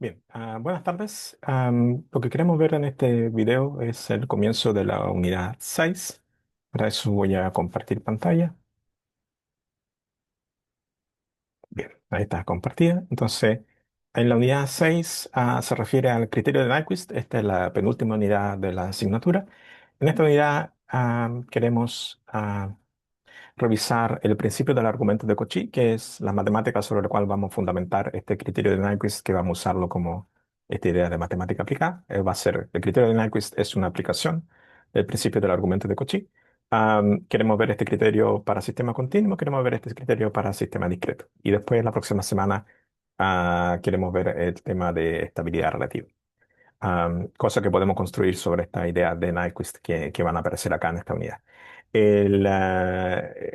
Bien, buenas tardes. Lo que queremos ver en este video es el comienzo de la unidad 6. Para eso voy a compartir pantalla. Bien, ahí está compartida. Entonces, en la unidad 6 se refiere al criterio de Nyquist. Esta es la penúltima unidad de la asignatura. En esta unidad queremos revisar el principio del argumento de Cauchy, que es la matemática sobre la cual vamos a fundamentar este criterio de Nyquist, que vamos a usarlo como esta idea de matemática aplicada. Va a ser, el criterio de Nyquist es una aplicación del principio del argumento de Cauchy. Queremos ver este criterio para sistema continuo, queremos ver este criterio para sistema discreto. Y después, la próxima semana, queremos ver el tema de estabilidad relativa. Cosa que podemos construir sobre esta idea de Nyquist que van a aparecer acá en esta unidad.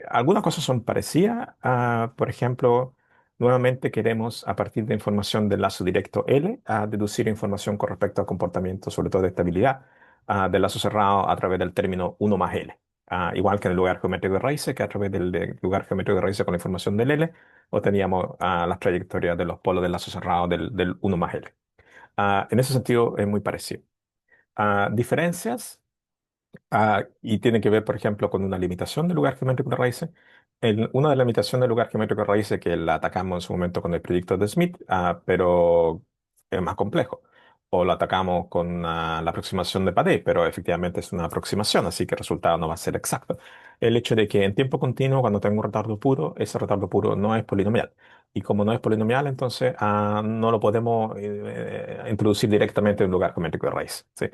Algunas cosas son parecidas. Por ejemplo, nuevamente queremos, a partir de información del lazo directo L, deducir información con respecto al comportamiento, sobre todo de estabilidad, del lazo cerrado a través del término uno más L. Igual que en el lugar geométrico de raíces, que a través del lugar geométrico de raíces con la información del L, obteníamos las trayectorias de los polos del lazo cerrado del uno más L. En ese sentido es muy parecido. Diferencias, y tiene que ver, por ejemplo, con una limitación del lugar geométrico de raíces. Una de las limitaciones del lugar geométrico de raíces que la atacamos en su momento con el proyecto de Smith, pero es más complejo. O lo atacamos con la aproximación de Padé, pero efectivamente es una aproximación, así que el resultado no va a ser exacto. El hecho de que en tiempo continuo, cuando tengo un retardo puro, ese retardo puro no es polinomial. Y como no es polinomial, entonces no lo podemos introducir directamente en un lugar geométrico de raíz. ¿Sí?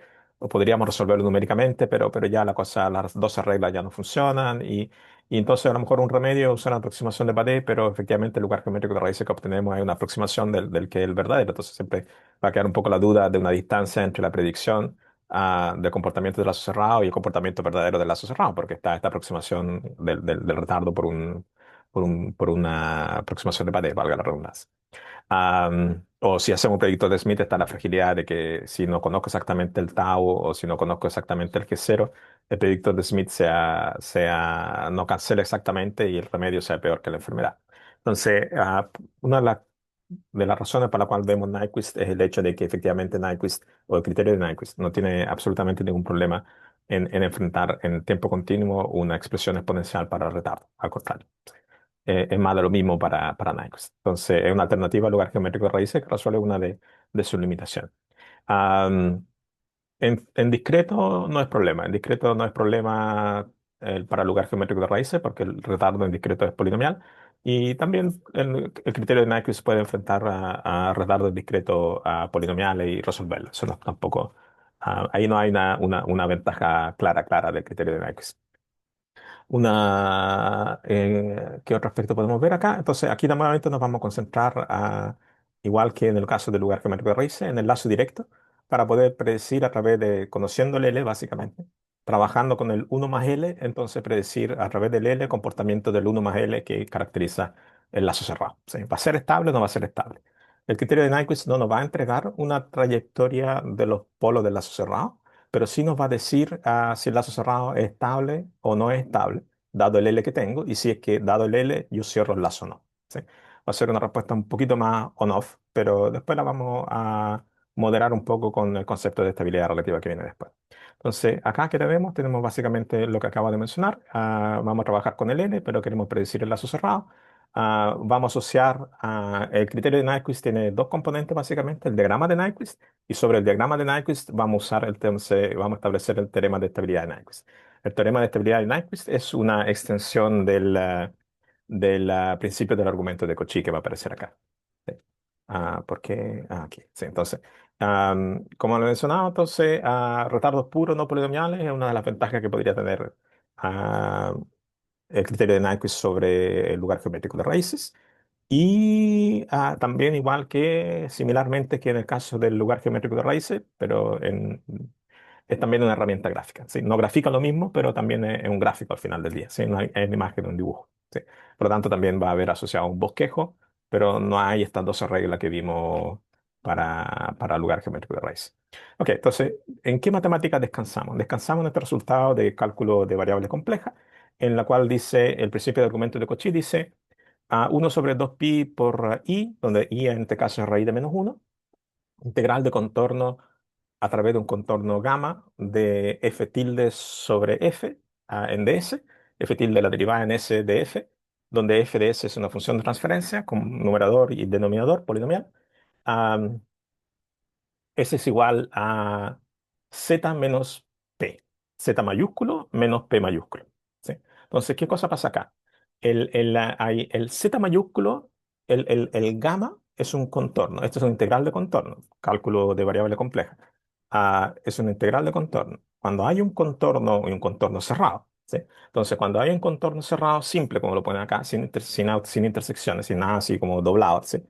O podríamos resolverlo numéricamente, pero ya la cosa, las 12 reglas ya no funcionan y entonces a lo mejor un remedio es usar una aproximación de Padé, pero efectivamente el lugar geométrico de raíces que obtenemos es una aproximación del que es el verdadero. Entonces siempre va a quedar un poco la duda de una distancia entre la predicción del comportamiento del lazo cerrado y el comportamiento verdadero del lazo cerrado, porque está esta aproximación del retardo por una aproximación de Padé, valga la redundancia. O si hacemos un predictor de Smith, está la fragilidad de que si no conozco exactamente el tau o si no conozco exactamente el G0, el predictor de Smith no cancela exactamente y el remedio sea peor que la enfermedad. Entonces, una de las razones por la cual vemos Nyquist es el hecho de que efectivamente Nyquist o el criterio de Nyquist no tiene absolutamente ningún problema en enfrentar en tiempo continuo una expresión exponencial para el retardo. Al contrario, es más de lo mismo para Nyquist. Entonces, es una alternativa al lugar geométrico de raíces que resuelve una de sus limitaciones. Am, en discreto no es problema. En discreto no es problema para el lugar geométrico de raíces porque el retardo en discreto es polinomial. Y también el criterio de Nyquist puede enfrentar a retardo en discreto a polinomiales y resolverlo. Eso tampoco, ahí no hay una ventaja clara del criterio de Nyquist. ¿Qué otro aspecto podemos ver acá? Entonces, aquí nuevamente nos vamos a concentrar, igual que en el caso del lugar geométrico de raíces, en el lazo directo, para poder predecir a través de, conociendo el L, básicamente, trabajando con el uno más L, entonces predecir a través del L el comportamiento del uno más L que caracteriza el lazo cerrado. ¿Sí? ¿Va a ser estable o no va a ser estable? El criterio de Nyquist no nos va a entregar una trayectoria de los polos del lazo cerrado, pero sí nos va a decir si el lazo cerrado es estable o no es estable, dado el L que tengo, y si es que dado el L yo cierro el lazo o no. ¿Sí? Va a ser una respuesta un poquito más on-off, pero después la vamos a moderar un poco con el concepto de estabilidad relativa que viene después. Entonces, acá que tenemos, tenemos básicamente lo que acabo de mencionar. Vamos a trabajar con el L, pero queremos predecir el lazo cerrado. Vamos a asociar el criterio de Nyquist tiene dos componentes básicamente, el diagrama de Nyquist y sobre el diagrama de Nyquist vamos a usar vamos a establecer el teorema de estabilidad de Nyquist. El teorema de estabilidad de Nyquist es una extensión del principio del argumento de Cauchy que va a aparecer acá. Sí. ¿Por qué? Aquí. Sí, entonces, como lo he mencionado, entonces, retardos puros no polinomiales es una de las ventajas que podría tener ah, el criterio de Nyquist sobre el lugar geométrico de raíces. Y también igual que similarmente que en el caso del lugar geométrico de raíces, pero es también una herramienta gráfica. ¿Sí? No grafica lo mismo, pero también es un gráfico al final del día. ¿Sí? No hay, es una imagen de un dibujo. ¿Sí? Por lo tanto, también va a haber asociado un bosquejo, pero no hay estas 12 reglas que vimos para el lugar geométrico de raíces. Ok, entonces, ¿en qué matemática descansamos? Descansamos en este resultado de cálculo de variables complejas, en la cual dice, el principio de argumento de Cauchy dice 1 sobre 2pi por i, donde i en este caso es raíz de menos 1, Integral de contorno a través de un contorno gamma de f tilde sobre f en ds, f tilde la derivada en s de f, donde f de s es una función de transferencia con numerador y denominador polinomial. Am, S es igual a Z menos P. Z mayúsculo menos P mayúsculo. ¿Sí? Entonces, ¿qué cosa pasa acá? El Z mayúsculo, el gamma es un contorno. Esto es un integral de contorno, cálculo de variable compleja. Es un integral de contorno. Cuando hay un contorno y un contorno cerrado, ¿sí? Entonces, cuando hay un contorno cerrado simple, como lo ponen acá, sin intersecciones, sin nada así como doblado, ¿sí?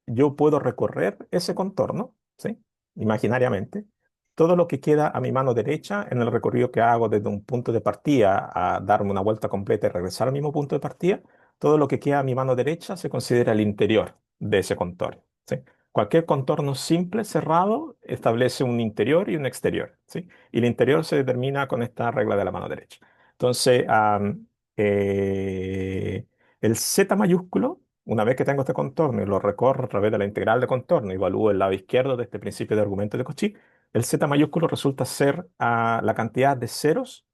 Yo puedo recorrer ese contorno, ¿sí? Imaginariamente, todo lo que queda a mi mano derecha en el recorrido que hago desde un punto de partida a darme una vuelta completa y regresar al mismo punto de partida, todo lo que queda a mi mano derecha se considera el interior de ese contorno, ¿sí? Cualquier contorno simple, cerrado, establece un interior y un exterior, ¿sí? Y el interior se determina con esta regla de la mano derecha. Entonces, eh, el Z mayúsculo, una vez que tengo este contorno y lo recorro a través de la integral de contorno y evalúo el lado izquierdo de este principio de argumento de Cauchy, el Z mayúsculo resulta ser la cantidad de ceros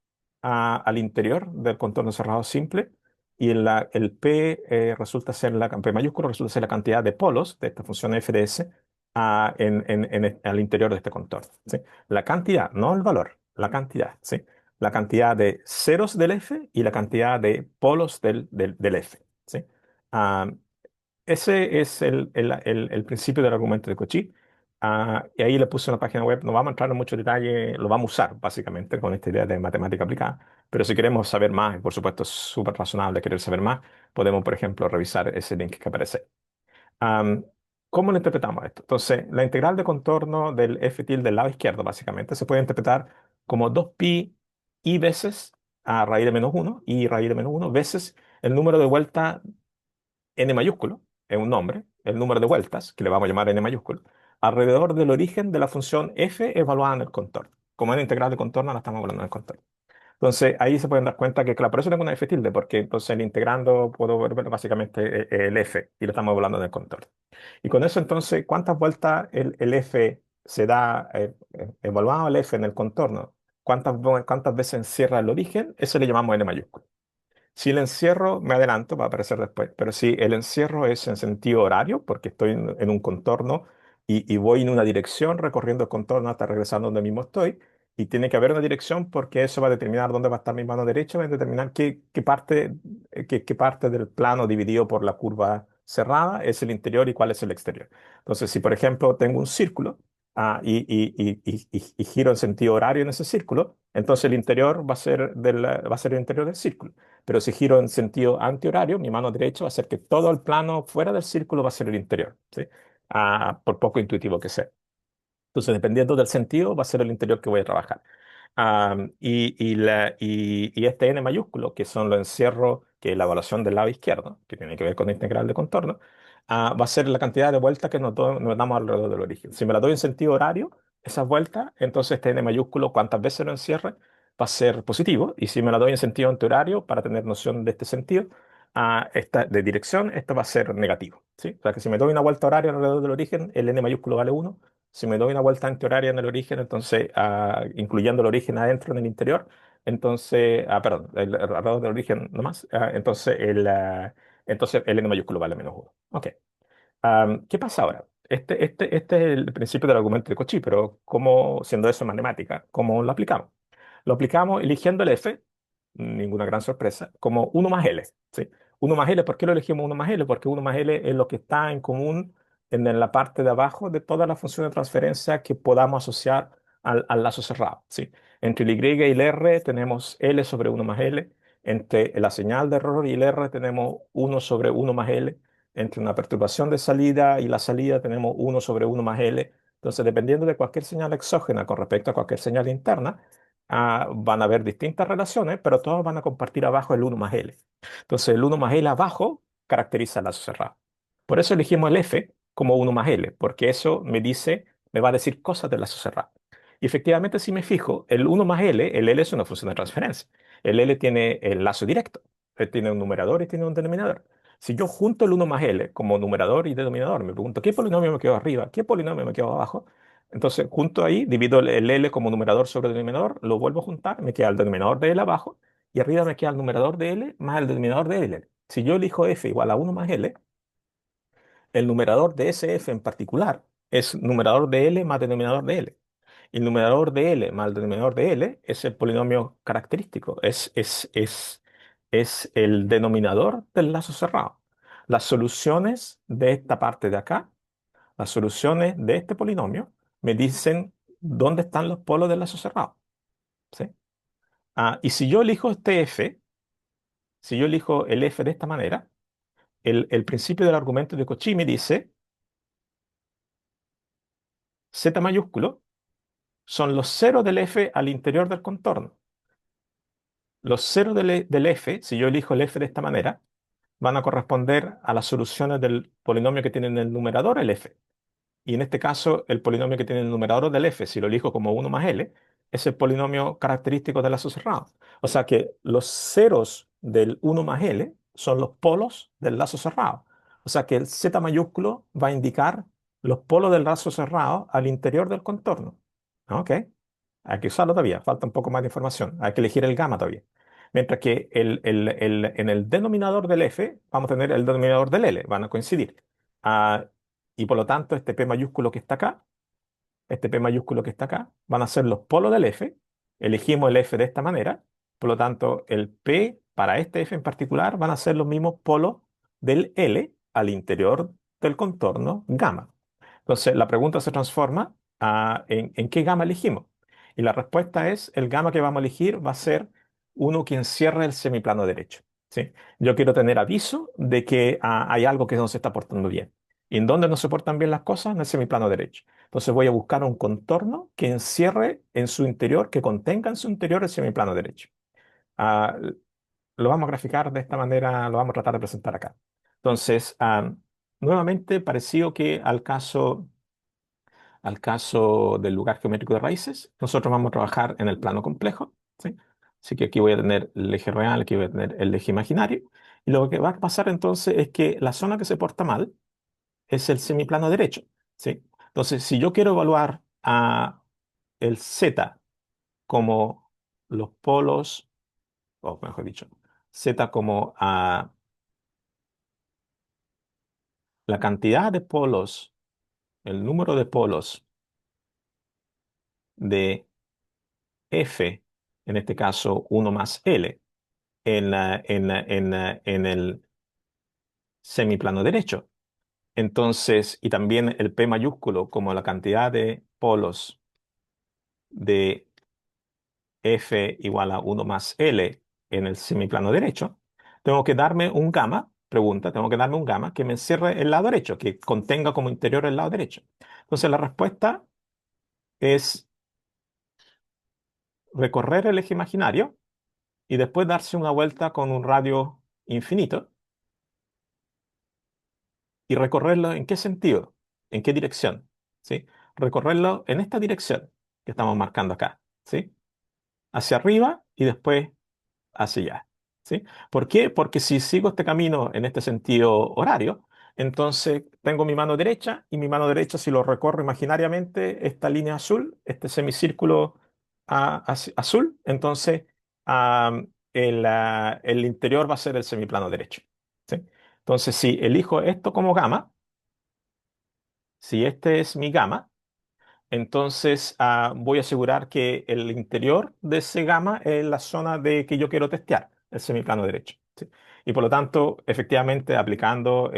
al interior del contorno cerrado simple y el P, resulta ser P mayúsculo resulta ser la cantidad de polos de esta función f de s al interior de este contorno, ¿sí? La cantidad, no el valor, la cantidad, ¿sí? La cantidad de ceros del f y la cantidad de polos del f, ¿sí? Ah, ese es el principio del argumento de Cauchy. Y ahí le puse una página web, no vamos a entrar en mucho detalle, lo vamos a usar básicamente con esta idea de matemática aplicada, pero si queremos saber más, y por supuesto es súper razonable querer saber más, podemos, por ejemplo, revisar ese link que aparece. Am, ¿Cómo lo interpretamos esto? Entonces, la integral de contorno del f tilde del lado izquierdo, básicamente, se puede interpretar como 2pi i veces a raíz de menos uno y raíz de menos uno veces el número de vueltas n mayúsculo, es un nombre, el número de vueltas, que le vamos a llamar n mayúsculo, alrededor del origen de la función f evaluada en el contorno. Como es la integral de contorno, la estamos hablando en el contorno. Entonces, ahí se pueden dar cuenta que, claro, por eso tengo una f tilde, porque entonces el integrando puedo ver básicamente el f y lo estamos hablando en el contorno. Y con eso, entonces, ¿cuántas vueltas el f se da, evaluado el f en el contorno? ¿Cuántas veces encierra el origen? Eso le llamamos n mayúsculo. Si el encierro, me adelanto, va a aparecer después, pero si el encierro es en sentido horario, porque estoy en un contorno y voy en una dirección recorriendo el contorno hasta regresando donde mismo estoy, y tiene que haber una dirección porque eso va a determinar dónde va a estar mi mano derecha, va a determinar qué parte del plano dividido por la curva cerrada es el interior y cuál es el exterior. Entonces, si por ejemplo tengo un círculo y giro en sentido horario en ese círculo, entonces el interior va a ser el interior del círculo. Pero si giro en sentido antihorario, mi mano derecha va a hacer que todo el plano fuera del círculo va a ser el interior, ¿sí? Por poco intuitivo que sea. Entonces, dependiendo del sentido, va a ser el interior que voy a trabajar. Y este n mayúsculo, que son los encierros, que es la evaluación del lado izquierdo, que tiene que ver con la integral de contorno, va a ser la cantidad de vueltas que nos damos alrededor del origen. Si me la doy en sentido horario, esas vueltas, entonces este n mayúsculo, cuantas veces lo encierre, va a ser positivo. Y si me la doy en sentido antihorario, para tener noción de este sentido, de dirección, esto va a ser negativo, ¿sí? O sea que si me doy una vuelta horaria alrededor del origen, el n mayúsculo vale 1. Si me doy una vuelta antihoraria en el origen, entonces, incluyendo el origen adentro en el interior, entonces, perdón, alrededor del origen nomás, entonces el n mayúsculo vale menos uno. Ok. ¿Qué pasa ahora? Este es el principio del argumento de Cauchy, pero ¿cómo, siendo eso matemática, cómo lo aplicamos? Lo aplicamos eligiendo el f, ninguna gran sorpresa, como uno más L, ¿sí? Uno más L, ¿por qué lo elegimos uno más L? Porque uno más L es lo que está en común en la parte de abajo de toda la función de transferencia que podamos asociar al lazo cerrado, ¿sí? Entre el Y y el R tenemos L sobre uno más L. Entre la señal de error y el R tenemos uno sobre uno más L. Entre una perturbación de salida y la salida tenemos uno sobre uno más L. Entonces, dependiendo de cualquier señal exógena con respecto a cualquier señal interna, van a haber distintas relaciones, pero todas van a compartir abajo el uno más L. Entonces, el uno más L abajo caracteriza el lazo cerrado. Por eso elegimos el F como uno más L, porque eso me va a decir cosas del lazo cerrado. Y efectivamente, si me fijo, el uno más L, el L es una función de transferencia. El L tiene el lazo directo, tiene un numerador y tiene un denominador. Si yo junto el uno más L como numerador y denominador, me pregunto, ¿qué polinomio me quedó arriba? ¿Qué polinomio me quedó abajo? Entonces, junto ahí, divido el L como numerador sobre denominador, lo vuelvo a juntar, me queda el denominador de L abajo, y arriba me queda el numerador de L más el denominador de L. Si yo elijo F igual a uno más L, el numerador de ese F en particular es numerador de L más denominador de L. Y el numerador de L más el denominador de L es el polinomio característico, es el denominador del lazo cerrado. Las soluciones de esta parte de acá, las soluciones de este polinomio, me dicen dónde están los polos del lazo cerrado. ¿Sí? Y si yo elijo este F, si yo elijo el F de esta manera, el principio del argumento de Cauchy me dice Z mayúsculo son los ceros del F al interior del contorno. Los ceros del F, si yo elijo el F de esta manera, van a corresponder a las soluciones del polinomio que tiene en el numerador el F. Y en este caso, el polinomio que tiene el numerador del F, si lo elijo como uno más L, es el polinomio característico del lazo cerrado. O sea que los ceros del uno más L son los polos del lazo cerrado. O sea que el Z mayúsculo va a indicar los polos del lazo cerrado al interior del contorno. ¿Ok? Hay que usarlo todavía, falta un poco más de información. Hay que elegir el gamma todavía. Mientras que en el denominador del F vamos a tener el denominador del L, van a coincidir. Ah, y por lo tanto, este P mayúsculo que está acá, este P mayúsculo que está acá, van a ser los polos del F. Elegimos el F de esta manera. Por lo tanto, el P para este F en particular van a ser los mismos polos del L al interior del contorno gamma. Entonces, la pregunta se transforma en qué gamma elegimos. Y la respuesta es, el gamma que vamos a elegir va a ser uno que encierre el semiplano derecho. ¿Sí? Yo quiero tener aviso de que hay algo que no se está portando bien. ¿Y en dónde no se portan bien las cosas? En el semiplano derecho. Entonces voy a buscar un contorno que encierre en su interior, que contenga en su interior el semiplano derecho. Ah, lo vamos a graficar de esta manera, lo vamos a tratar de presentar acá. Entonces, nuevamente, parecido que al caso del lugar geométrico de raíces, nosotros vamos a trabajar en el plano complejo, ¿sí? Así que aquí voy a tener el eje real, aquí voy a tener el eje imaginario. Y lo que va a pasar entonces es que la zona que se porta mal es el semiplano derecho, ¿sí? Entonces, si yo quiero evaluar a el z como los polos, o mejor dicho, z como a la cantidad de polos, el número de polos de f, en este caso uno más L, en el semiplano derecho. Entonces, y también el P mayúsculo como la cantidad de polos de F igual a uno más L en el semiplano derecho, tengo que darme un gamma, pregunta, tengo que darme un gamma que me encierre el lado derecho, que contenga como interior el lado derecho. Entonces, la respuesta es recorrer el eje imaginario y después darse una vuelta con un radio infinito. ¿Y recorrerlo en qué sentido? ¿En qué dirección? ¿Sí? Recorrerlo en esta dirección que estamos marcando acá, ¿sí? Hacia arriba y después hacia allá, ¿sí? ¿Por qué? Porque si sigo este camino en este sentido horario, entonces tengo mi mano derecha y mi mano derecha, si lo recorro imaginariamente, esta línea azul, este semicírculo azul, entonces el interior va a ser el semiplano derecho, ¿sí? Entonces, si elijo esto como gamma, si este es mi gamma, entonces voy a asegurar que el interior de ese gamma es la zona de que yo quiero testear, el semiplano derecho. ¿Sí? Y por lo tanto, efectivamente, aplicando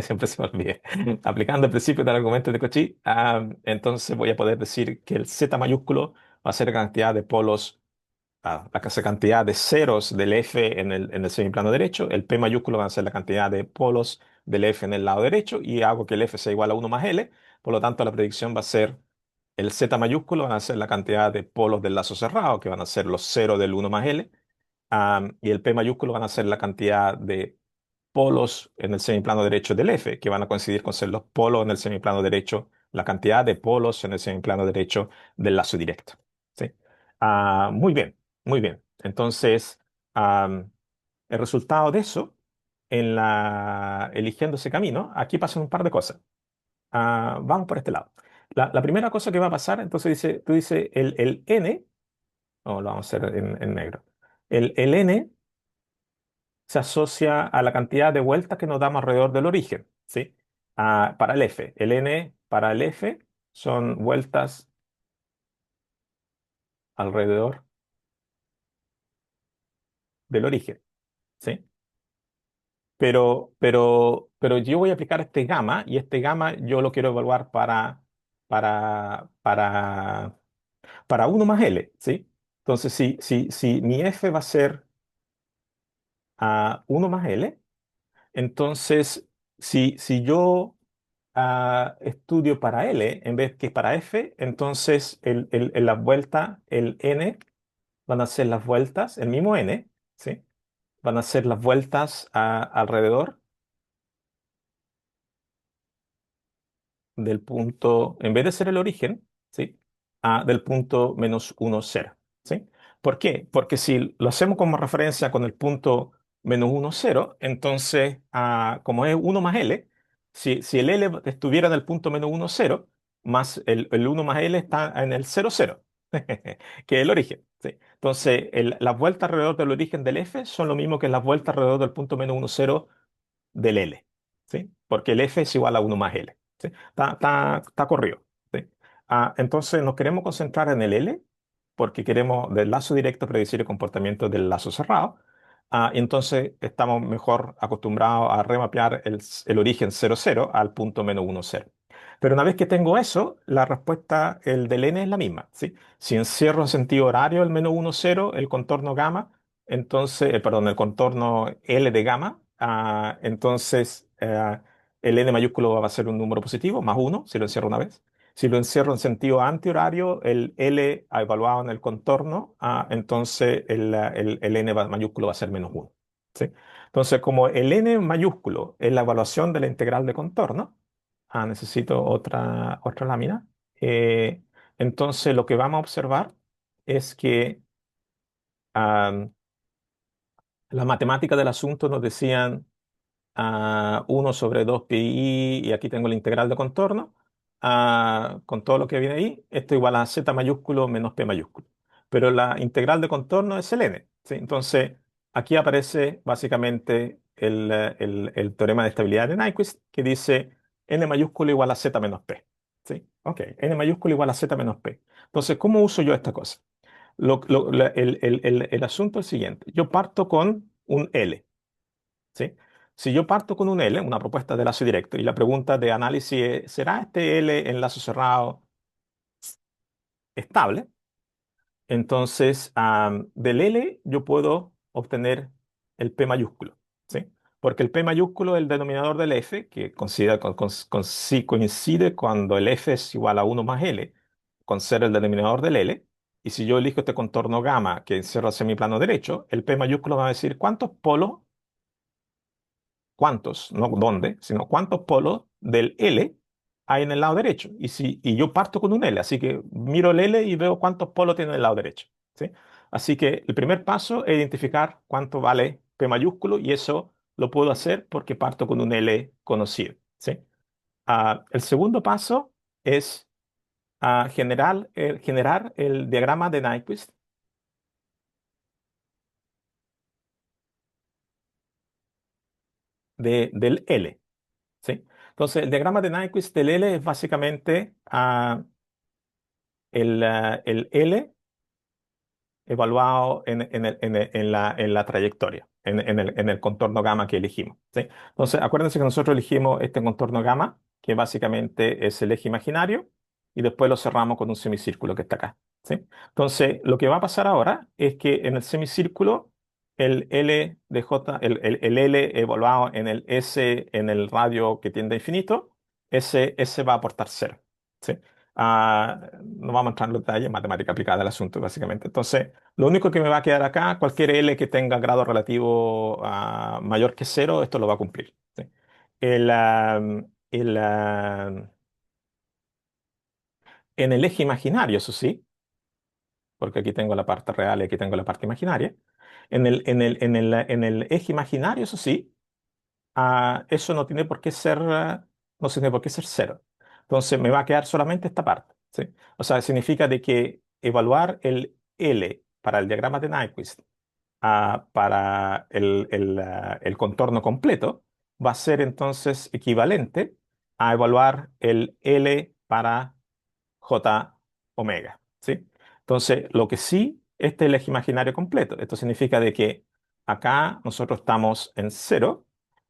siempre se me olvida, aplicando el principio del argumento de Cauchy, entonces voy a poder decir que el Z mayúsculo va a ser la cantidad de polos la cantidad de ceros del F en el semiplano derecho, el P mayúsculo va a ser la cantidad de polos del F en el lado derecho y hago que el F sea igual a uno más L, por lo tanto la predicción va a ser el Z mayúsculo van a ser la cantidad de polos del lazo cerrado, que van a ser los ceros del uno más L, y el P mayúsculo van a ser la cantidad de polos en el semiplano derecho del F, que van a coincidir con ser los polos en el semiplano derecho, la cantidad de polos en el semiplano derecho del lazo directo. ¿Sí? Muy bien, muy bien. Entonces, el resultado de eso, eligiendo ese camino, aquí pasan un par de cosas. Vamos por este lado. La primera cosa que va a pasar, entonces tú dices el n, o lo vamos a hacer en negro. El n se asocia a la cantidad de vueltas que nos damos alrededor del origen, ¿sí? Para el f. El n para el f son vueltas alrededor del origen, ¿sí? Pero yo voy a aplicar este gamma y este gamma yo lo quiero evaluar para, para, para uno más L, ¿sí? Entonces, si mi F va a ser a uno más L, entonces si yo estudio para L en vez que para F, entonces en las vueltas, el N van a ser las vueltas, el mismo N, ¿sí? Van a ser las vueltas alrededor del punto, en vez de ser el origen, ¿sí? Del punto menos uno 0, ¿sí? ¿Por qué? Porque si lo hacemos como referencia con el punto menos uno 0, entonces, como es uno más L, si el L estuviera en el punto menos uno 0, más el uno más L está en el cero cero, que es el origen, ¿sí? Entonces, las vueltas alrededor del origen del F son lo mismo que las vueltas alrededor del punto menos uno 0 del L, ¿sí? Porque el F es igual a uno más L, ¿sí? Está corrido, ¿sí? Entonces nos queremos concentrar en el L porque queremos del lazo directo predecir el comportamiento del lazo cerrado. Entonces estamos mejor acostumbrados a remapear el origen cero cero al punto menos uno cero. Pero una vez que tengo eso, la respuesta, el del n es la misma, ¿sí? Si encierro en sentido horario el menos uno cero, el contorno gamma, entonces, perdón, el contorno L de gamma, entonces el n mayúsculo va a ser un número positivo, más uno, si lo encierro una vez. Si lo encierro en sentido antihorario, el L evaluado en el contorno, entonces el n mayúsculo va a ser menos uno, ¿sí? Entonces, como el n mayúsculo es la evaluación de la integral de contorno, necesito otra lámina. eh, entonces, lo que vamos a observar es que ah, las matemáticas del asunto nos decían 1 sobre 2 pi y aquí tengo la integral de contorno, con todo lo que viene ahí, esto igual a z mayúsculo menos p mayúsculo. Pero la integral de contorno es el n, ¿sí? Entonces, aquí aparece básicamente el teorema de estabilidad de Nyquist que dice n mayúsculo igual a z menos p, ¿sí? Ok, n mayúsculo igual a z menos p. Entonces, ¿cómo uso yo esta cosa? El asunto es el siguiente. Yo parto con un L, ¿sí? Si yo parto con un L, una propuesta de lazo directo, y la pregunta de análisis es, ¿será este L en lazo cerrado estable? Entonces, del L yo puedo obtener el P mayúsculo, ¿sí? Porque el P mayúsculo es el denominador del F, que sí coincide cuando el F es igual a uno más L, con ser el denominador del L. Y si yo elijo este contorno gamma que encierra el semiplano derecho, el P mayúsculo va a decir cuántos polos, cuántos, no dónde, sino cuántos polos del L hay en el lado derecho. Y yo parto con un L, así que miro el L y veo cuántos polos tiene en el lado derecho, ¿sí? Así que el primer paso es identificar cuánto vale P mayúsculo y eso lo puedo hacer porque parto con un L conocido, ¿sí? El segundo paso es generar el diagrama de Nyquist del L, ¿sí? Entonces, el diagrama de Nyquist del L es básicamente el L evaluado en la trayectoria, en el contorno gamma que elegimos, ¿sí? Entonces, acuérdense que nosotros elegimos este contorno gamma, que básicamente es el eje imaginario, y después lo cerramos con un semicírculo que está acá, ¿sí? Entonces, lo que va a pasar ahora es que en el semicírculo, el L de J, el L evaluado en el S en el radio que tiende a infinito, ese va a aportar cero, ¿sí? No vamos a entrar en los detalles, matemática aplicada al asunto, básicamente. Entonces, lo único que me va a quedar acá, cualquier L que tenga grado relativo mayor que cero, esto lo va a cumplir, ¿sí? El, am, el, am, en el eje imaginario, eso sí, porque aquí tengo la parte real y aquí tengo la parte imaginaria. En el eje imaginario, eso sí, eso no tiene por qué ser, no tiene por qué ser cero. Entonces me va a quedar solamente esta parte, ¿sí? O sea, significa de que evaluar el L para el diagrama de Nyquist para el contorno completo va a ser entonces equivalente a evaluar el L para J omega, ¿sí? Entonces, lo que sí, este es el eje imaginario completo. Esto significa de que acá nosotros estamos en cero,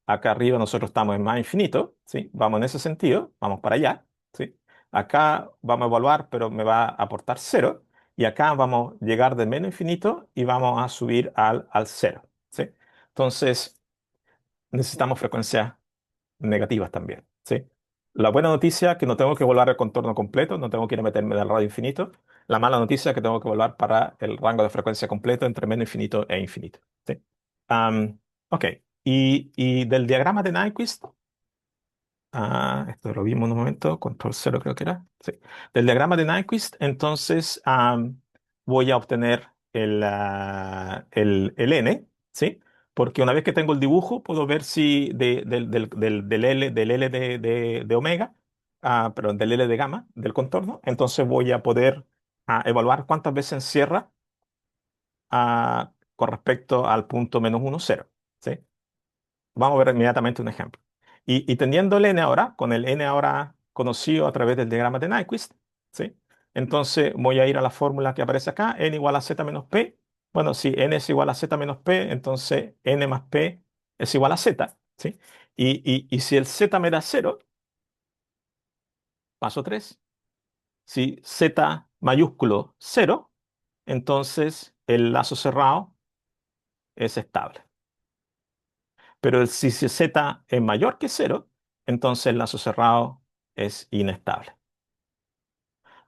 acá arriba nosotros estamos en más infinito, ¿sí? Vamos en ese sentido, vamos para allá, ¿sí? Acá vamos a evaluar, pero me va a aportar cero, y acá vamos a llegar de menos infinito y vamos a subir al cero, ¿sí? Entonces, necesitamos frecuencias negativas también, ¿sí? La buena noticia es que no tengo que volar el contorno completo, no tengo que ir a meterme en el radio infinito. La mala noticia es que tengo que volar para el rango de frecuencia completo entre menos infinito e infinito, ¿sí? Am, ok, y del diagrama de Nyquist, esto lo vimos en un momento, control cero creo que era. Sí. Del diagrama de Nyquist, entonces voy a obtener el n, ¿sí? Porque una vez que tengo el dibujo, puedo ver si del L de omega, perdón, del L de gamma, del contorno, entonces voy a poder evaluar cuántas veces encierra con respecto al punto menos uno, cero, ¿sí? Vamos a ver inmediatamente un ejemplo. Y teniendo el n ahora, con el n ahora conocido a través del diagrama de Nyquist, ¿sí? Entonces voy a ir a la fórmula que aparece acá, n igual a z menos p. Bueno, si n es igual a z menos p, entonces n más p es igual a z, ¿sí? Y si el z me da cero, paso 3. Si z mayúsculo cero, entonces el lazo cerrado es estable. Pero si z es mayor que cero, entonces el lazo cerrado es inestable.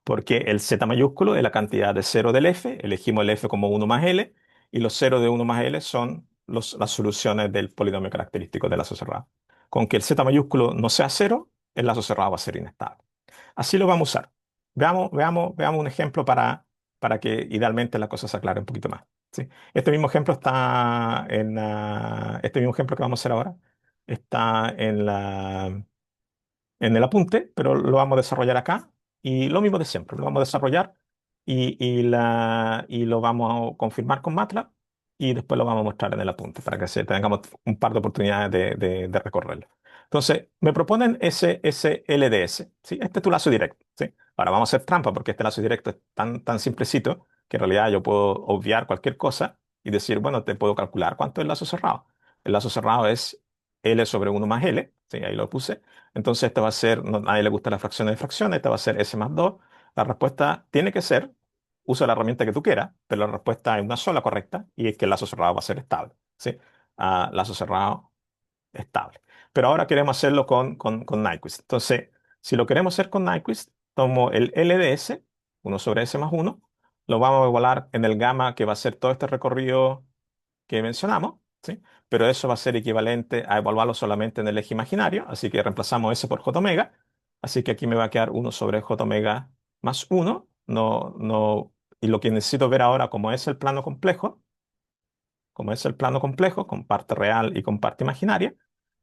Porque el z mayúsculo es la cantidad de cero del f, elegimos el f como 1 más l, y los ceros de 1 más l son las soluciones del polinomio característico del lazo cerrado. Con que el z mayúsculo no sea cero, el lazo cerrado va a ser inestable. Así lo vamos a usar. Veamos un ejemplo para que idealmente la cosa se aclare un poquito más, ¿sí? Este mismo ejemplo este mismo ejemplo que vamos a hacer ahora está en el apunte, pero lo vamos a desarrollar acá. Y lo mismo de siempre, lo vamos a desarrollar y lo vamos a confirmar con MATLAB y después lo vamos a mostrar en el apunte para que tengamos un par de oportunidades de recorrerlo. Entonces, me proponen ese LDS, ¿sí? Este es tu lazo directo, ¿sí? Ahora vamos a hacer trampa porque este lazo directo es tan simplecito que en realidad yo puedo obviar cualquier cosa y decir, bueno, te puedo calcular cuánto es el lazo cerrado. El lazo cerrado es L sobre 1 más L, ¿sí? Ahí lo puse. Entonces, este va a ser, a nadie le gusta las fracciones de fracciones, esta va a ser S más 2. La respuesta tiene que ser, usa la herramienta que tú quieras, pero la respuesta es una sola correcta y es que el lazo cerrado va a ser estable, ¿sí? Lazo cerrado estable. Pero ahora queremos hacerlo con Nyquist. Entonces, si lo queremos hacer con Nyquist, tomo el LDS, 1 sobre S más 1, lo vamos a igualar en el gamma que va a ser todo este recorrido que mencionamos, ¿sí? Pero eso va a ser equivalente a evaluarlo solamente en el eje imaginario, así que reemplazamos S por J omega, así que aquí me va a quedar 1 sobre J omega más 1, y lo que necesito ver ahora, como es el plano complejo, con parte real y con parte imaginaria,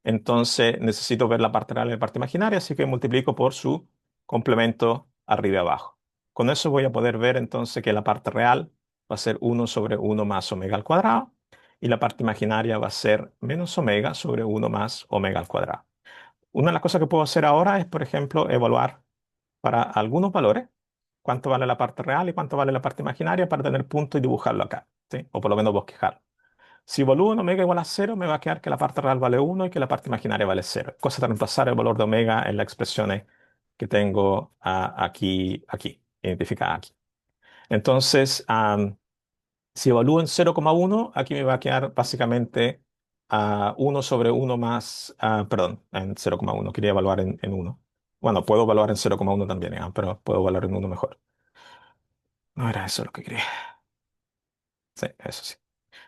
entonces necesito ver la parte real y la parte imaginaria, así que multiplico por su complemento arriba y abajo. Con eso voy a poder ver entonces que la parte real va a ser 1 sobre 1 más omega al cuadrado y la parte imaginaria va a ser menos omega sobre 1 más omega al cuadrado. Una de las cosas que puedo hacer ahora es, por ejemplo, evaluar para algunos valores cuánto vale la parte real y cuánto vale la parte imaginaria para tener punto y dibujarlo acá, ¿sí? O por lo menos bosquejarlo. Si volumen omega igual a cero, me va a quedar que la parte real vale uno y que la parte imaginaria vale cero. Cosa de reemplazar el valor de omega en las expresiones que tengo aquí, identificada aquí. Entonces, si evalúo en 0,1, aquí me va a quedar básicamente 1 sobre 1 más, perdón, en 0,1, quería evaluar en 1. Bueno, puedo evaluar en 0,1 también, pero puedo evaluar en 1 mejor. No era eso lo que quería. Sí, eso sí.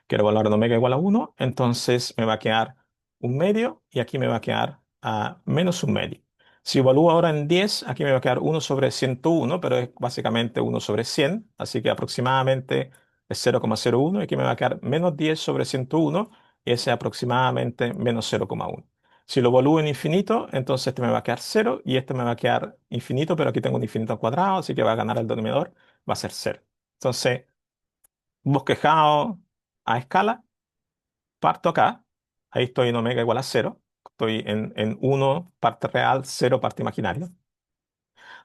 Quiero evaluar en omega igual a 1, entonces me va a quedar un medio y aquí me va a quedar menos un medio. Si evalúo ahora en 10, aquí me va a quedar 1 sobre 101, pero es básicamente 1 sobre 100, así que aproximadamente es 0,01 y aquí me va a quedar menos 10 sobre 101 y ese es aproximadamente menos 0,1. Si lo evalúo en infinito, entonces este me va a quedar cero y este me va a quedar infinito, pero aquí tengo un infinito al cuadrado, así que va a ganar el denominador, va a ser cero. Entonces, bosquejado a escala, parto acá, ahí estoy en omega igual a cero, estoy en uno parte real, cero parte imaginaria.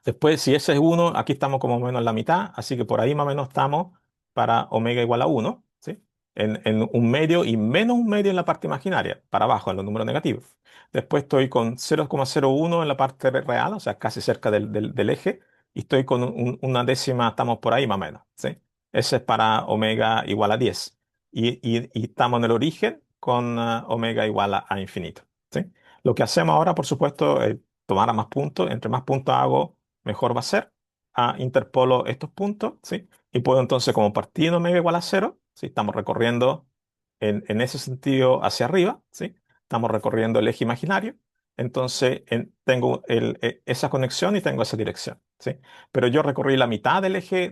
Después, si ese es uno, aquí estamos como menos en la mitad, así que por ahí más o menos estamos para omega igual a uno, ¿sí? En un medio y menos un medio en la parte imaginaria, para abajo, en los números negativos. Después estoy con 0,01 en la parte real, o sea, casi cerca del eje, y estoy con una décima, estamos por ahí más o menos, ¿sí? Ese es para omega igual a 10. Y estamos en el origen con omega igual a infinito, ¿sí? Lo que hacemos ahora, por supuesto, es tomar a más puntos. Entre más puntos hago, mejor va a ser. Interpolo estos puntos, ¿sí? Y puedo entonces, como partir en omega igual a cero, ¿sí? Estamos recorriendo en ese sentido hacia arriba, ¿sí? Estamos recorriendo el eje imaginario. Entonces, tengo esa conexión y tengo esa dirección, ¿sí? Pero yo recorrí la mitad del eje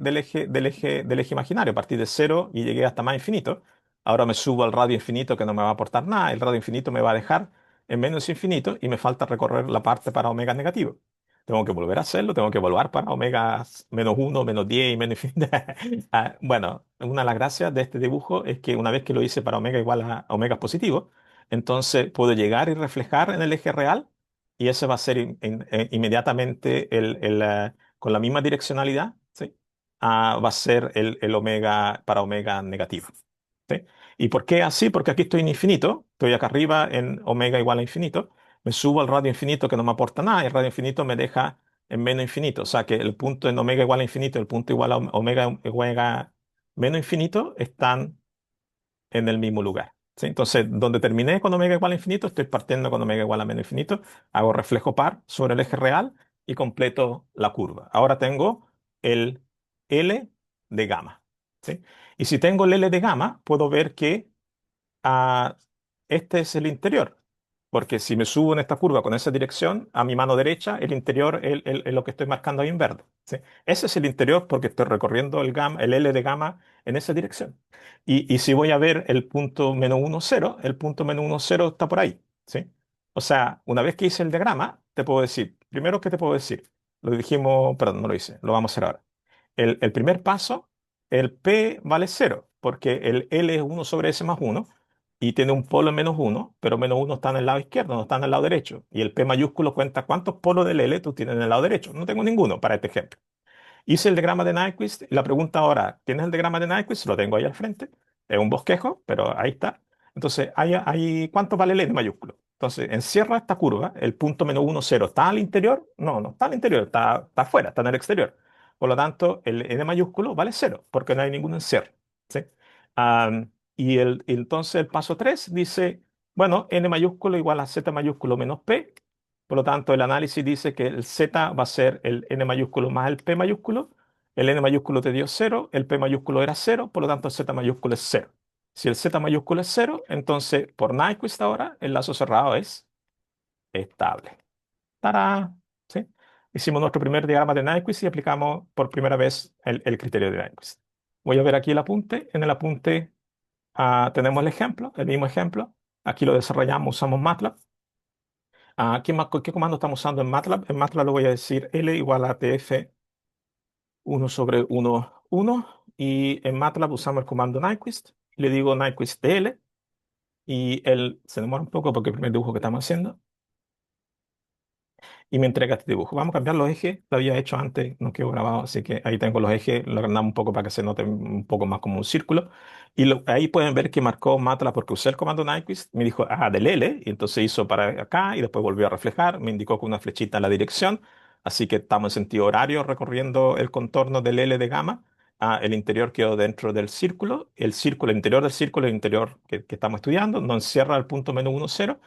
imaginario, a partir de cero y llegué hasta más infinito. Ahora me subo al radio infinito que no me va a aportar nada. El radio infinito me va a dejar en menos infinito y me falta recorrer la parte para omega negativo. Tengo que volver a hacerlo, tengo que evaluar para omega menos uno, menos 10 y menos infinito. Bueno, una de las gracias de este dibujo es que una vez que lo hice para omega igual a omega positivo, entonces puedo llegar y reflejar en el eje real y ese va a ser inmediatamente con la misma direccionalidad, ¿sí? Va a ser el omega para omega negativo. ¿Sí? ¿Y por qué así? Porque aquí estoy en infinito, estoy acá arriba en omega igual a infinito, me subo al radio infinito que no me aporta nada y el radio infinito me deja en menos infinito. O sea que el punto en omega igual a infinito y el punto igual a omega igual a menos infinito están en el mismo lugar. ¿Sí? Entonces, donde terminé con omega igual a infinito, estoy partiendo con omega igual a menos infinito, hago reflejo par sobre el eje real y completo la curva. Ahora tengo el L de gamma. ¿Sí? Y si tengo el L de gamma, puedo ver que a este es el interior. Porque si me subo en esta curva con esa dirección, a mi mano derecha, el interior es lo que estoy marcando ahí en verde. ¿Sí? Ese es el interior porque estoy recorriendo el L de gamma en esa dirección. Y si voy a ver el punto menos uno cero, el punto menos uno cero está por ahí. ¿Sí? O sea, una vez que hice el diagrama, te puedo decir, primero, ¿qué te puedo decir? Lo dijimos, perdón, no lo hice, lo vamos a hacer ahora. El primer paso, el P vale cero, porque el L es uno sobre S más uno y tiene un polo en menos uno, pero menos uno está en el lado izquierdo, no está en el lado derecho. Y el P mayúsculo cuenta cuántos polos del L tú tienes en el lado derecho. No tengo ninguno para este ejemplo. Hice el diagrama de Nyquist. La pregunta ahora, ¿tienes el diagrama de Nyquist? Lo tengo ahí al frente. Es un bosquejo, pero ahí está. Entonces, ¿cuánto vale el N mayúsculo? Entonces, encierra esta curva. El punto menos uno cero. ¿Está al interior? No, no está al interior. Está afuera, está en el exterior. Por lo tanto, el N mayúsculo vale cero, porque no hay ningún encierro. ¿Sí? Entonces, el paso 3 dice, bueno, N mayúsculo igual a Z mayúsculo menos P. Por lo tanto, el análisis dice que el Z va a ser el N mayúsculo más el P mayúsculo. El N mayúsculo te dio cero, el P mayúsculo era cero, por lo tanto el Z mayúsculo es cero. Si el Z mayúsculo es cero, entonces por Nyquist ahora el lazo cerrado es estable. ¡Tará! ¿Sí? Hicimos nuestro primer diagrama de Nyquist y aplicamos por primera vez el criterio de Nyquist. Voy a ver aquí el apunte. En el apunte tenemos el ejemplo, el mismo ejemplo. Aquí lo desarrollamos, usamos MATLAB. ¿Qué comando estamos usando en MATLAB? En MATLAB le voy a decir L igual a TF 1 sobre 1, 1. Y en MATLAB usamos el comando Nyquist. Le digo Nyquist DL. Y él se demora un poco porque es el primer dibujo que estamos haciendo. Y me entrega este dibujo. Vamos a cambiar los ejes. Lo había hecho antes, no quedó grabado. Así que ahí tengo los ejes. Lo agrandamos un poco para que se note un poco más como un círculo. Y ahí pueden ver que marcó MATLAB porque usé el comando Nyquist. Me dijo, del L. Y entonces hizo para acá y después volvió a reflejar. Me indicó con una flechita en la dirección. Así que estamos en sentido horario recorriendo el contorno del L de gamma. El interior quedó dentro del círculo. El interior del círculo, el interior que estamos estudiando, no encierra el punto menos uno cero.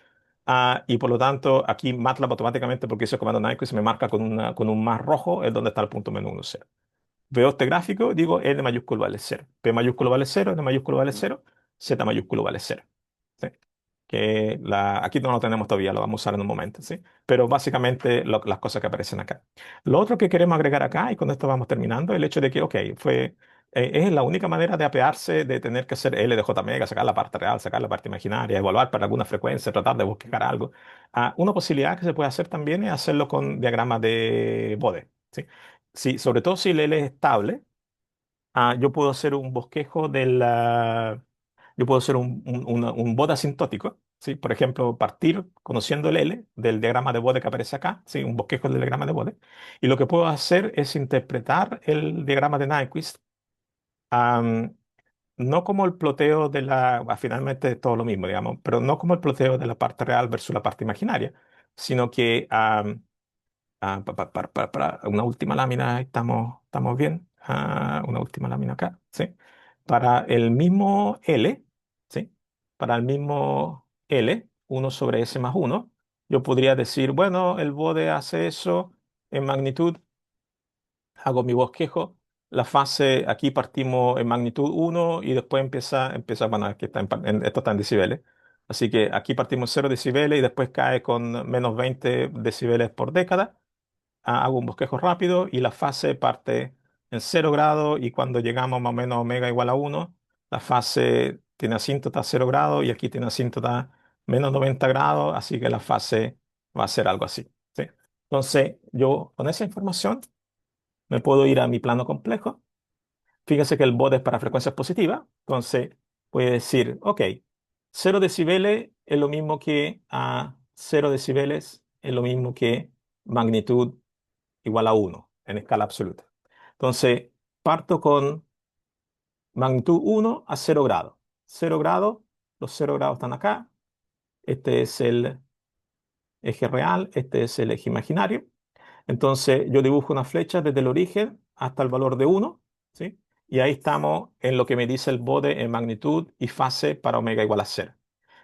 Y por lo tanto, aquí MATLAB automáticamente, porque hice el comando Nyquist, me marca con un más rojo, es donde está el punto menos uno cero. Veo este gráfico, digo N mayúsculo vale cero, P mayúsculo vale cero, N mayúsculo vale cero, Z mayúsculo vale cero. ¿Sí? Aquí no lo tenemos todavía, lo vamos a usar en un momento, ¿sí? Pero básicamente las cosas que aparecen acá. Lo otro que queremos agregar acá, y con esto vamos terminando, el hecho de que, ok, Es la única manera de apearse de tener que hacer L de J mega, sacar la parte real, sacar la parte imaginaria, evaluar para alguna frecuencia, tratar de buscar algo. Una posibilidad que se puede hacer también es hacerlo con diagramas de Bode, ¿sí? Sobre todo si el L es estable, yo puedo hacer un bosquejo yo puedo hacer un Bode asintótico, ¿sí? Por ejemplo, partir conociendo el L del diagrama de Bode que aparece acá, ¿sí? Un bosquejo del diagrama de Bode. Y lo que puedo hacer es interpretar el diagrama de Nyquist, am, no como el ploteo finalmente es todo lo mismo, digamos, pero no como el ploteo de la parte real versus la parte imaginaria, sino que una última lámina, ahí estamos bien. Una última lámina acá, ¿sí? Para el mismo L, ¿sí? Para el mismo L, 1/S+1, yo podría decir, bueno, el bode hace eso en magnitud, hago mi bosquejo. La fase, aquí partimos en magnitud 1 y después bueno, aquí está esto está en decibeles. Así que aquí partimos 0 decibeles y después cae con menos 20 decibeles por década. Hago un bosquejo rápido y la fase parte en 0 grados y cuando llegamos más o menos a omega igual a 1, la fase tiene asíntota 0 grados y aquí tiene asíntota menos 90 grados, así que la fase va a ser algo así, ¿sí? Entonces, yo con esa información me puedo ir a mi plano complejo. Fíjense que el bode es para frecuencias positivas, entonces puede decir, ok, 0 decibeles es lo mismo que 0 decibeles es lo mismo que magnitud igual a 1 en escala absoluta. Entonces, parto con magnitud 1 a 0 grados. 0 grados, los 0 grados están acá. Este es el eje real, este es el eje imaginario. Entonces, yo dibujo una flecha desde el origen hasta el valor de 1, ¿sí? Y ahí estamos en lo que me dice el bode en magnitud y fase para omega igual a 0.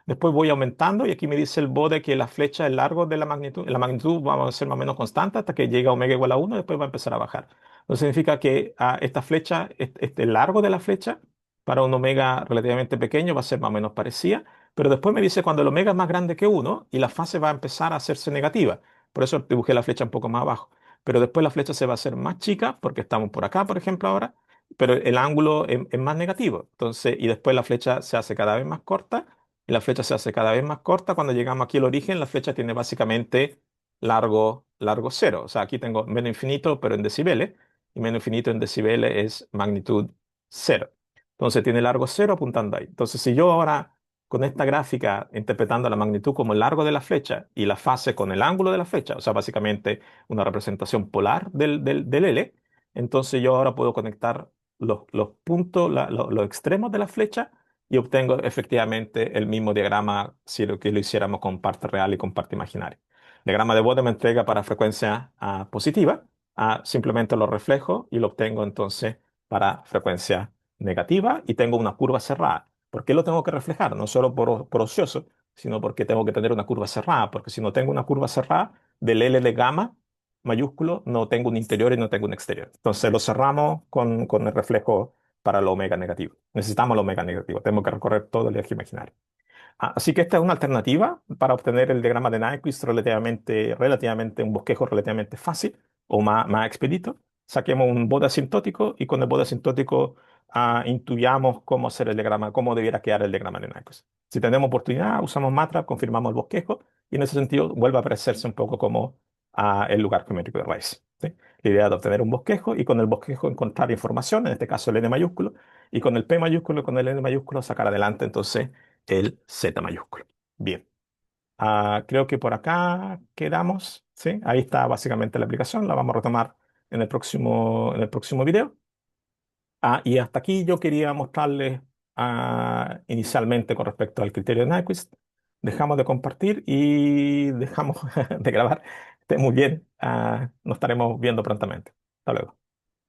Después voy aumentando y aquí me dice el bode que la flecha, el largo de la magnitud va a ser más o menos constante hasta que llega a omega igual a 1, después va a empezar a bajar. Eso significa que esta flecha, este largo de la flecha, para un omega relativamente pequeño va a ser más o menos parecida, pero después me dice cuando el omega es más grande que 1 y la fase va a empezar a hacerse negativa. Por eso dibujé la flecha un poco más abajo. Pero después la flecha se va a hacer más chica porque estamos por acá, por ejemplo, ahora, pero el ángulo es más negativo. Entonces, y después la flecha se hace cada vez más corta y la flecha se hace cada vez más corta. Cuando llegamos aquí al origen, la flecha tiene básicamente largo cero. O sea, aquí tengo menos infinito, pero en decibeles, y menos infinito en decibeles es magnitud cero. Entonces tiene largo cero apuntando ahí. Entonces, si yo ahora con esta gráfica interpretando la magnitud como el largo de la flecha y la fase con el ángulo de la flecha, o sea, básicamente una representación polar del L, entonces yo ahora puedo conectar los puntos, los extremos de la flecha y obtengo efectivamente el mismo diagrama si lo que lo hiciéramos con parte real y con parte imaginaria. El diagrama de Bode me entrega para frecuencia positiva, simplemente lo reflejo y lo obtengo entonces para frecuencia negativa y tengo una curva cerrada. ¿Por qué lo tengo que reflejar? No solo por ocioso, sino porque tengo que tener una curva cerrada, porque si no tengo una curva cerrada del L de gamma mayúsculo, no tengo un interior y no tengo un exterior. Entonces lo cerramos con el reflejo para el omega negativo. Necesitamos el omega negativo, tenemos que recorrer todo el eje imaginario. Así que esta es una alternativa para obtener el diagrama de Nyquist relativamente un bosquejo relativamente fácil o más expedito. Saquemos un bode asintótico y con el bode asintótico intuyamos cómo hacer el diagrama, cómo debiera quedar el diagrama de Nyquist. Si tenemos oportunidad, usamos MATLAB, confirmamos el bosquejo y en ese sentido vuelve a parecerse un poco como el lugar geométrico de raíz, ¿sí? La idea de obtener un bosquejo y con el bosquejo encontrar información, en este caso el n mayúsculo, y con el p mayúsculo y con el n mayúsculo sacar adelante entonces el Z mayúsculo. Bien. Creo que por acá quedamos, ¿sí? Ahí está básicamente la aplicación, la vamos a retomar en el próximo video. Y hasta aquí yo quería mostrarles inicialmente con respecto al criterio de Nyquist. Dejamos de compartir y dejamos de grabar. Esté muy bien. Nos estaremos viendo prontamente. Hasta luego.